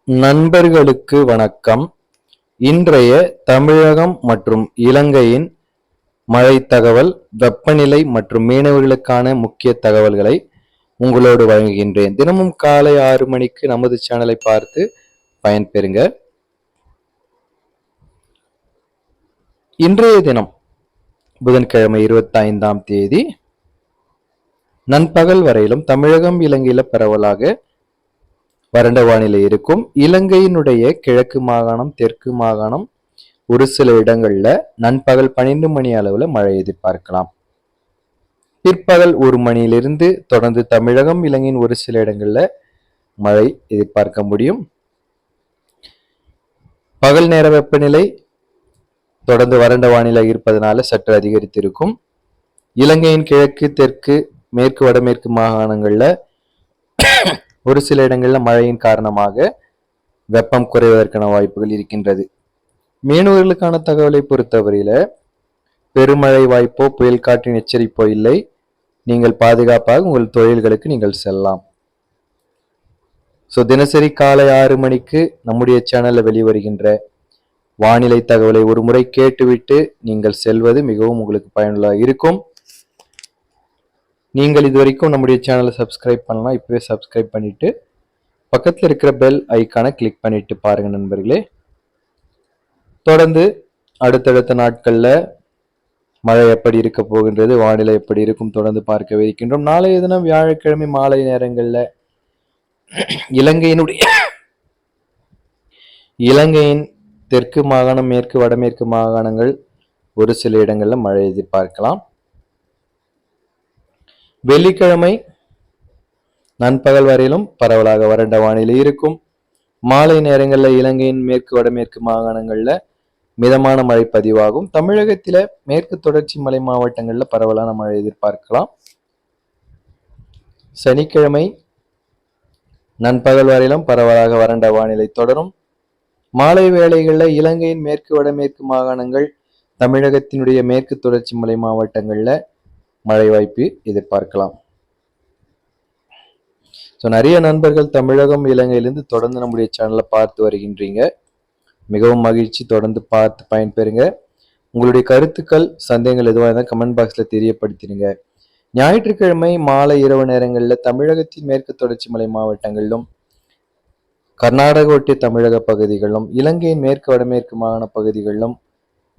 நண்பர்களுக்கு வணக்கம். இன்றைய தமிழகம் மற்றும் இலங்கையின் மழை தகவல், வெப்பநிலை மற்றும் மீனவர்களுக்கான முக்கிய தகவல்களை உங்களோடு வழங்குகின்றேன். தினமும் காலை 6 மணிக்கு நமது சேனலை பார்த்து பயன்பெறுங்க. இன்றைய தினம் புதன்கிழமை 25ஆம் தேதி நண்பகல் வரையிலும் தமிழகம் இலங்கையில பரவலாக வறண்ட வானிலை இருக்கும். இலங்கையினுடைய கிழக்கு மாகாணம், தெற்கு மாகாணம் ஒரு சில இடங்கள்ல நண்பகல் 12 மணி அளவுல மழை எதிர்பார்க்கலாம். பிற்பகல் 1 மணியிலிருந்து தொடர்ந்து தமிழகம், இலங்கையின் ஒரு சில இடங்கள்ல மழை எதிர்பார்க்க முடியும். பகல் நேர வெப்பநிலை தொடர்ந்து வறண்ட வானிலை இருப்பதனால சற்று அதிகரித்திருக்கும். இலங்கையின் கிழக்கு, தெற்கு, மேற்கு, வடமேற்கு மாகாணங்கள்ல ஒரு சில இடங்கள்ல மழையின் காரணமாக வெப்பம் குறைவதற்கான வாய்ப்புகள் இருக்கின்றது. மீனவர்களுக்கான தகவலை பொறுத்தவரையில பெருமழை வாய்ப்போ புயல் காற்றின் எச்சரிப்போ இல்லை. நீங்கள் பாதுகாப்பாக உங்கள் தொழில்களுக்கு நீங்கள் செல்லலாம். தினசரி காலை 6 மணிக்கு நம்முடைய சேனல்ல வெளிவருகின்ற வானிலை தகவலை ஒரு முறை கேட்டுவிட்டு நீங்கள் செல்வது மிகவும் உங்களுக்கு பயனுள்ளதாக இருக்கும். நீங்கள் இதுவரைக்கும் நம்முடைய சேனலை சப்ஸ்கிரைப் பண்ணலாம். இப்பவே சப்ஸ்கிரைப் பண்ணிட்டு பக்கத்தில் இருக்கிற பெல் ஐக்கானை கிளிக் பண்ணிட்டு பாருங்க நண்பர்களே. தொடர்ந்து அடுத்தடுத்த நாட்கள்ல மழை எப்படி இருக்க போகின்றது, வானிலை எப்படி இருக்கும் தொடர்ந்து பார்க்க இருக்கின்றோம். நாளைய தினம் வியாழக்கிழமை மாலை நேரங்கள்ல இலங்கையின் தெற்கு மாகாணம், மேற்கு, வடமேற்கு மாகாணங்கள் ஒரு சில இடங்கள்ல மழை எதிர்பார்க்கலாம். வெள்ளிக்கிழமை நண்பகல் வரையிலும் பரவலாக வறண்ட வானிலை இருக்கும். மாலை நேரங்களில் இலங்கையின் மேற்கு, வடமேற்கு மாகாணங்கள்ல மிதமான மழை பதிவாகும். தமிழகத்தில மேற்கு தொடர்ச்சி மலை மாவட்டங்கள்ல பரவலான மழை எதிர்பார்க்கலாம். சனிக்கிழமை நண்பகல் வரையிலும் பரவலாக வறண்ட வானிலை தொடரும். மாலை வேளைகளில் இலங்கையின் மேற்கு, வடமேற்கு மாகாணங்கள், தமிழகத்தினுடைய மேற்கு தொடர்ச்சி மலை மாவட்டங்கள்ல மழை வாய்ப்பு எதிர்பார்க்கலாம். நிறைய நண்பர்கள் தமிழகம், இலங்கையிலிருந்து தொடர்ந்து நம்முடைய சேனலை பார்த்து வருகின்றீங்க. மிகவும் மகிழ்ச்சி. தொடர்ந்து பார்த்து பயன்பெறுங்க. உங்களுடைய கருத்துக்கள், சந்தேகங்கள் எதுவாக இருந்தால் கமெண்ட் பாக்ஸ்ல தெரியப்படுத்திடுங்க. ஞாயிற்றுக்கிழமை மாலை இரவு நேரங்களில் தமிழகத்தின் மேற்கு தொடர்ச்சி மலை மாவட்டங்களிலும், கர்நாடக ஒட்டிய தமிழக பகுதிகளிலும், இலங்கையின் மேற்கு வடமேற்கு மாகாண பகுதிகளிலும்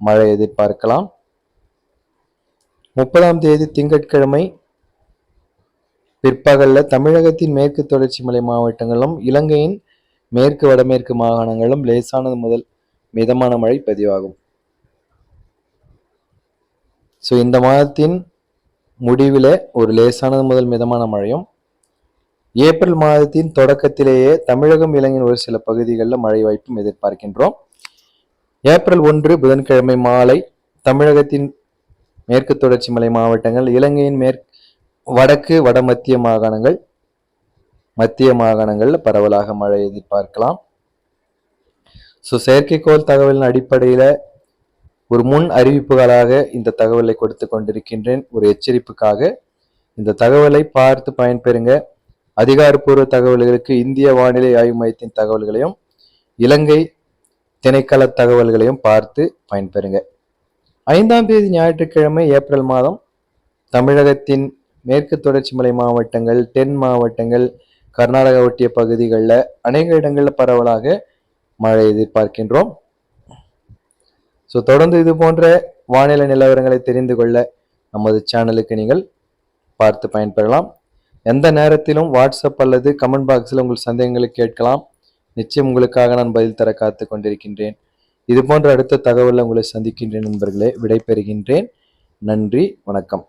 மழை எதிர்பார்க்கலாம். 30ஆம் தேதி திங்கட்கிழமை பிற்பகல்ல தமிழகத்தின் மேற்கு தொடர்ச்சி மலை மாவட்டங்களும், இலங்கையின் மேற்கு வடமேற்கு மாகாணங்களும் லேசானது முதல் மிதமான மழை பதிவாகும். இந்த மாதத்தின் முடிவில் ஒரு லேசானது முதல் மிதமான மழையும், ஏப்ரல் மாதத்தின் தொடக்கத்திலேயே தமிழகம், இலங்கையின் ஒரு சில பகுதிகளில் மழை வாய்ப்பும் எதிர்பார்க்கின்றோம். ஏப்ரல் 1 புதன்கிழமை மாலை தமிழகத்தின் மேற்கு தொடர்ச்சி மலை மாவட்டங்கள், இலங்கையின் வடக்கு வடமத்திய மாகாணங்கள், மத்திய மாகாணங்கள்ல பரவலாக மழை எதிர்பார்க்கலாம். செயற்கைக்கோள் தகவலின் அடிப்படையில ஒரு முன் அறிவிப்புகளாக இந்த தகவலை கொடுத்து கொண்டிருக்கின்றேன். ஒரு எச்சரிப்புக்காக இந்த தகவலை பார்த்து பயன்பெறுங்க. அதிகாரப்பூர்வ தகவல்களுக்கு இந்திய வானிலை ஆய்வு மையத்தின் தகவல்களையும், இலங்கை திணைக்கள தகவல்களையும் பார்த்து பயன்பெறுங்க. 5ஆம் தேதி ஞாயிற்றுக்கிழமை ஏப்ரல் மாதம் தமிழகத்தின் மேற்கு தொடர்ச்சி மலை மாவட்டங்கள், தென் மாவட்டங்கள், கர்நாடகா ஒட்டிய பகுதிகளில் அநேக இடங்களில் பரவலாக மழை எதிர்பார்க்கின்றோம். தொடர்ந்து இது போன்ற வானிலை நிலவரங்களை தெரிந்து கொள்ள நமது சேனலுக்கு நீங்கள் பார்த்து பயன்பெறலாம். எந்த நேரத்திலும் வாட்ஸ்அப் அல்லது கமெண்ட் பாக்ஸில் உங்கள் சந்தேகங்களை கேட்கலாம். நிச்சயம் உங்களுக்காக நான் பதில் தர காத்து கொண்டிருக்கின்றேன். இது போன்ற அடுத்த தகவலை உங்களை சந்திக்கின்றேன் நண்பர்களே. விடைபெறுகின்றேன். நன்றி, வணக்கம்.